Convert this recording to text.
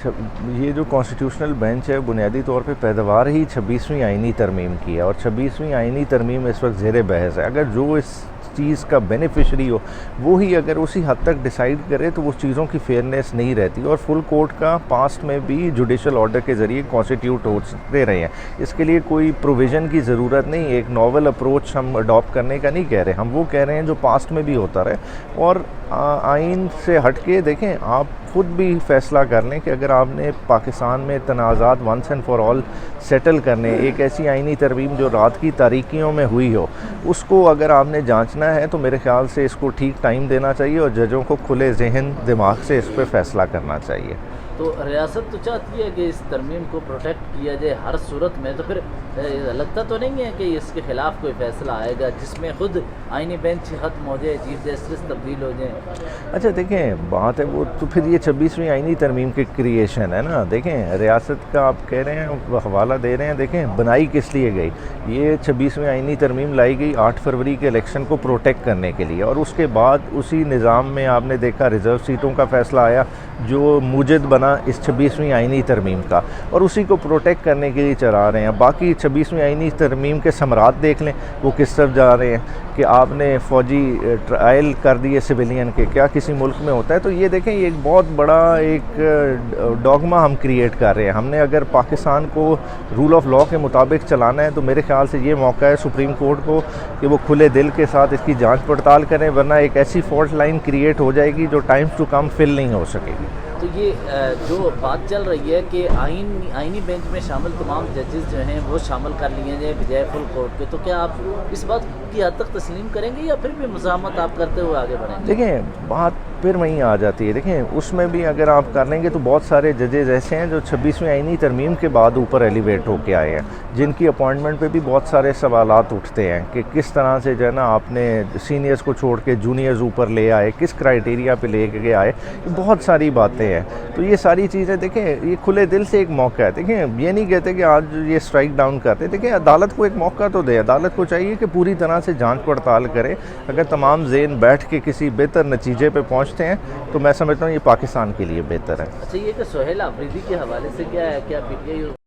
یہ جو constitutional bench ہے بنیادی طور پہ پیداوار ہی 26ویں آئینی ترمیم کی ہے، اور 26ویں آئینی ترمیم اس وقت زیر بحث ہے۔ اگر جو اس چیز کا بینیفیشری ہو وہی اگر اسی حد تک ڈیسائیڈ کرے تو وہ چیزوں کی فیئرنیس نہیں رہتی، اور فل کورٹ کا پاسٹ میں بھی جوڈیشل آرڈر کے ذریعے کانسٹیٹیوٹ ہوتے رہے ہیں۔ اس کے لیے کوئی پروویژن کی ضرورت نہیں، ایک ناول اپروچ ہم اڈاپٹ کرنے کا نہیں کہہ رہے، ہم وہ کہہ رہے ہیں جو پاسٹ میں بھی ہوتا رہے۔ اور آئین سے ہٹ کے دیکھیں، آپ خود بھی فیصلہ کر لیں کہ اگر آپ نے پاکستان میں تنازعات once and for all settle کرنے، ایک ایسی آئینی ترمیم جو رات کی تاریکیوں میں ہوئی ہو اس کو اگر آپ نے جانچنا ہے تو میرے خیال سے اس کو ٹھیک ٹائم دینا چاہیے، اور ججوں کو کھلے ذہن دماغ سے اس پہ فیصلہ کرنا چاہیے۔ تو ریاست تو چاہتی ہے کہ اس ترمیم کو پروٹیکٹ کیا جائے ہر صورت میں، تو پھر لگتا تو نہیں ہے کہ اس کے خلاف کوئی فیصلہ آئے گا جس میں خود آئینی بینچ ختم ہو جائے، چیف جسٹس تبدیل ہو جائیں؟ اچھا دیکھیں، بات ہے وہ تو پھر یہ 26ویں آئینی ترمیم کی کریشن ہے نا۔ دیکھیں ریاست کا آپ کہہ رہے ہیں، حوالہ دے رہے ہیں، دیکھیں بنائی کس لیے گئی؟ یہ 26ویں آئینی ترمیم لائی گئی 8 فروری کے الیکشن کو پروٹیکٹ کرنے کے لیے، اور اس کے بعد اسی نظام میں آپ نے دیکھا ریزرو سیٹوں کا فیصلہ آیا جو موجد بنا اس 26ویں آئینی ترمیم کا، اور اسی کو پروٹیکٹ کرنے کے لیے چلا رہے ہیں۔ باقی 26ویں آئینی ترمیم کے ثمرات دیکھ لیں وہ کس طرف جا رہے ہیں کہ آپ نے فوجی ٹرائل کر دیے سویلین کے، کیا کسی ملک میں ہوتا ہے؟ تو یہ دیکھیں یہ ایک بہت بڑا ایک ڈوگما ہم کریٹ کر رہے ہیں۔ ہم نے اگر پاکستان کو رول آف لاء کے مطابق چلانا ہے تو میرے خیال سے یہ موقع ہے سپریم کورٹ کو کہ وہ کھلے دل کے ساتھ اس کی جانچ پڑتال کریں، ورنہ ایک ایسی فالٹ لائن کریٹ ہو جائے گی جو ٹائمز ٹو کم فل نہیں ہو سکے گی۔ تو یہ جو بات چل رہی ہے کہ آئینی بینچ میں شامل تمام ججز جو ہیں وہ شامل کر لیے جائیں بجائے فل کورٹ کے، تو کیا آپ اس بات کی حد تک تسلیم کریں گے یا پھر بھی مزاحمت آپ کرتے ہوئے آگے بڑھیں گے؟ دیکھیں بات پھر وہیں آ جاتی ہے، دیکھیں اس میں بھی اگر آپ کر لیں گے تو بہت سارے ججز ایسے ہیں جو 26ویں آئینی ترمیم کے بعد اوپر ایلیویٹ ہو کے آئے ہیں، جن کی اپوائنٹمنٹ پہ بھی بہت سارے سوالات اٹھتے ہیں کہ کس طرح سے جو ہے نا آپ نے سینئرز کو چھوڑ کے جونیئرز اوپر لے آئے، کس کرائیٹیریا پہ لے کے آئے، بہت ساری باتیں ہیں۔ تو یہ ساری چیزیں دیکھیں یہ کھلے دل سے ایک موقع ہے، دیکھیں یہ نہیں کہتے کہ آج یہ اسٹرائک ڈاؤن کرتے، دیکھیں عدالت کو ایک موقع تو دے، عدالت کو چاہیے کہ پوری طرح سے جانچ پڑتال کرے۔ اگر تمام ذہن بیٹھ کے کسی بہتر نتیجے پہ پہنچتے ہیں تو میں سمجھتا ہوں یہ پاکستان کے لیے بہتر ہے۔ اچھا، یہ کہ سہیل آفریدی کے حوالے سے کیا ہے، کیا پی ٹی آئی